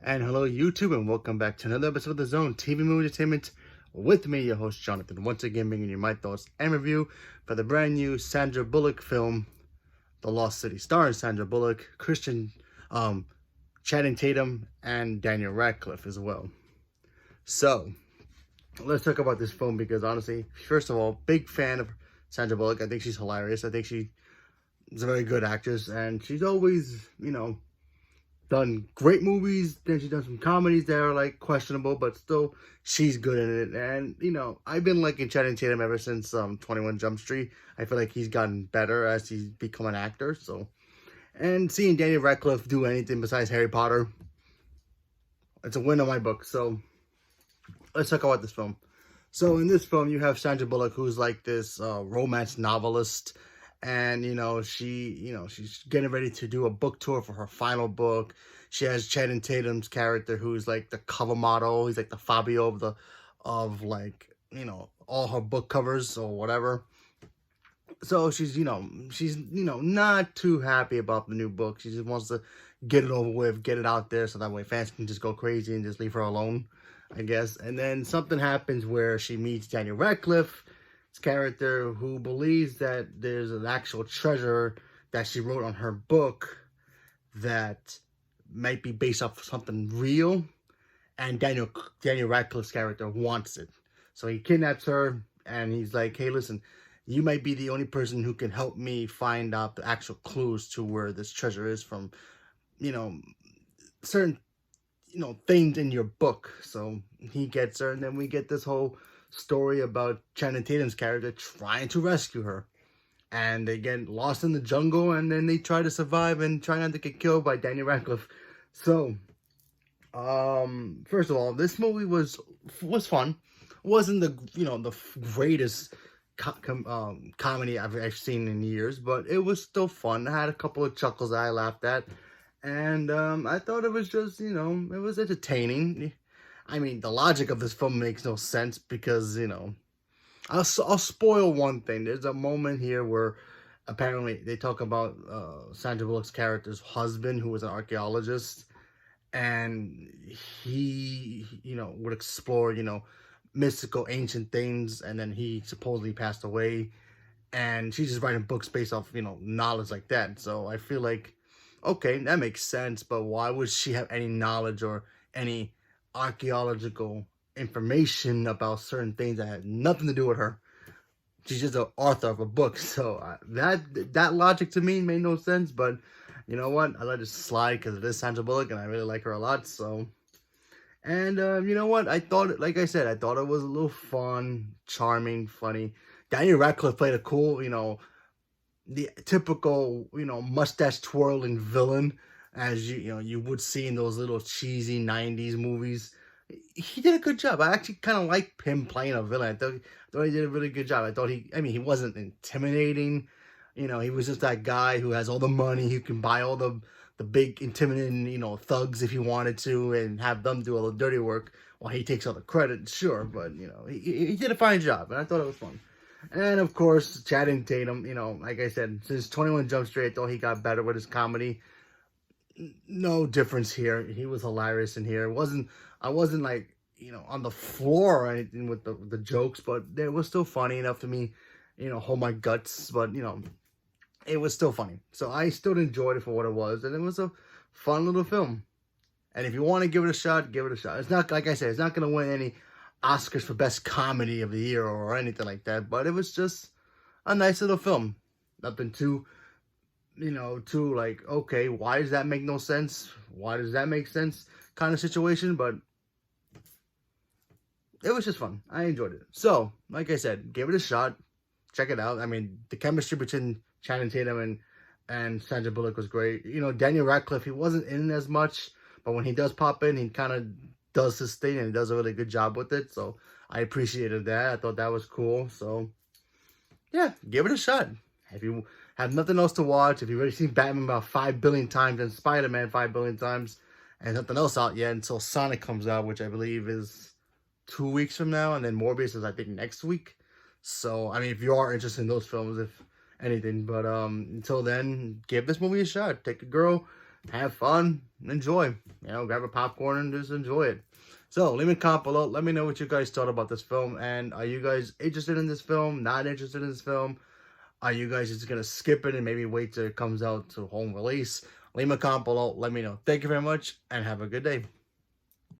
And hello YouTube, and welcome back to another episode of The Zone TV Movie Entertainment with me, your host Jonathan, once again bringing you my thoughts and review for the brand new Sandra Bullock film, The Lost City, starring Sandra Bullock, Channing Tatum, and Daniel Radcliffe as well. So, let's talk about this film because honestly, first of all, big fan of Sandra Bullock. I think she's hilarious. I think she's a very good actress, and she's always, done great movies. Then she's done some comedies that are like questionable, but still she's good in it. And I've been liking Channing Tatum ever since 21 Jump Street. I feel like he's gotten better as he's become an actor. So, and seeing Daniel Radcliffe do anything besides Harry Potter, it's a win in my book. So let's talk about this film. So in this film, you have Sandra Bullock, who's like this romance novelist. And, she's getting ready to do a book tour for her final book. She has Channing Tatum's character, who's like the cover model. He's like the Fabio of all her book covers or whatever. So she's not too happy about the new book. She just wants to get it over with, get it out there, so that way fans can just go crazy and just leave her alone, I guess. And then something happens where she meets Daniel Radcliffe, character, who believes that there's an actual treasure that she wrote on her book that might be based off of something real, and Daniel Radcliffe's character wants it. So he kidnaps her, and he's like, hey, listen, you might be the only person who can help me find out the actual clues to where this treasure is from, certain, things in your book. So he gets her, and then we get this whole story about Channing Tatum's character trying to rescue her, and they get lost in the jungle, and then they try to survive and try not to get killed by Daniel Radcliffe. So, first of all, this movie was fun. It wasn't the greatest comedy I've seen in years, but it was still fun. I had a couple of chuckles that I laughed at, and I thought it was just it was entertaining. I mean, the logic of this film makes no sense because, I'll spoil one thing. There's a moment here where apparently they talk about Sandra Bullock's character's husband, who was an archaeologist, and he, would explore, mystical ancient things, and then he supposedly passed away, and she's just writing books based off, knowledge like that. So I feel like, okay, that makes sense, but why would she have any knowledge or any archaeological information about certain things that had nothing to do with her? She's just the author of a book. So that logic to me made no sense, but you know what, I let it slide because it is Sandra Bullock and I really like her a lot. So, and you know what, I thought it was a little fun, charming, funny. Daniel Radcliffe played a cool, the typical, mustache twirling villain, as you would see in those little cheesy 90s movies. He did a good job. I actually kind of like him playing a villain. I thought he did a really good job. I thought he wasn't intimidating. He was just that guy who has all the money, who can buy all the big intimidating, thugs if he wanted to, and have them do all the dirty work while he takes all the credit, sure. But, he did a fine job, and I thought it was fun. And, of course, Channing Tatum, like I said, since 21 Jump Street, I thought he got better with his comedy. No difference here. He was hilarious in here. I wasn't like, on the floor or anything with the jokes, but it was still funny enough to me, hold my guts, but, it was still funny. So I still enjoyed it for what it was, and it was a fun little film. And if you want to give it a shot, give it a shot. It's not, like I said, it's not going to win any Oscars for best comedy of the year or anything like that, but it was just a nice little film. Nothing too like, okay, why does that make no sense? Why does that make sense? Kind of situation, but it was just fun. I enjoyed it. So, like I said, give it a shot. Check it out. I mean, the chemistry between Channing Tatum and Sandra Bullock was great. Daniel Radcliffe, he wasn't in as much, but when he does pop in, he kind of does his thing, and he does a really good job with it. So, I appreciated that. I thought that was cool. So, yeah, give it a shot. If you have nothing else to watch, if you've already seen Batman about 5 billion times and Spider-Man 5 billion times, and nothing else out yet until Sonic comes out, which I believe is 2 weeks from now, and then Morbius is, I think, next week. So, I mean, if you are interested in those films, if anything, but until then, give this movie a shot. Take a girl, have fun, enjoy. you know, grab a popcorn and just enjoy it. So leave me a comment below. Let me know what you guys thought about this film. And are you guys interested in this film? Not interested in this film? Are you guys just going to skip it and maybe wait till it comes out to home release? Leave me a comment below. Let me know. Thank you very much and have a good day.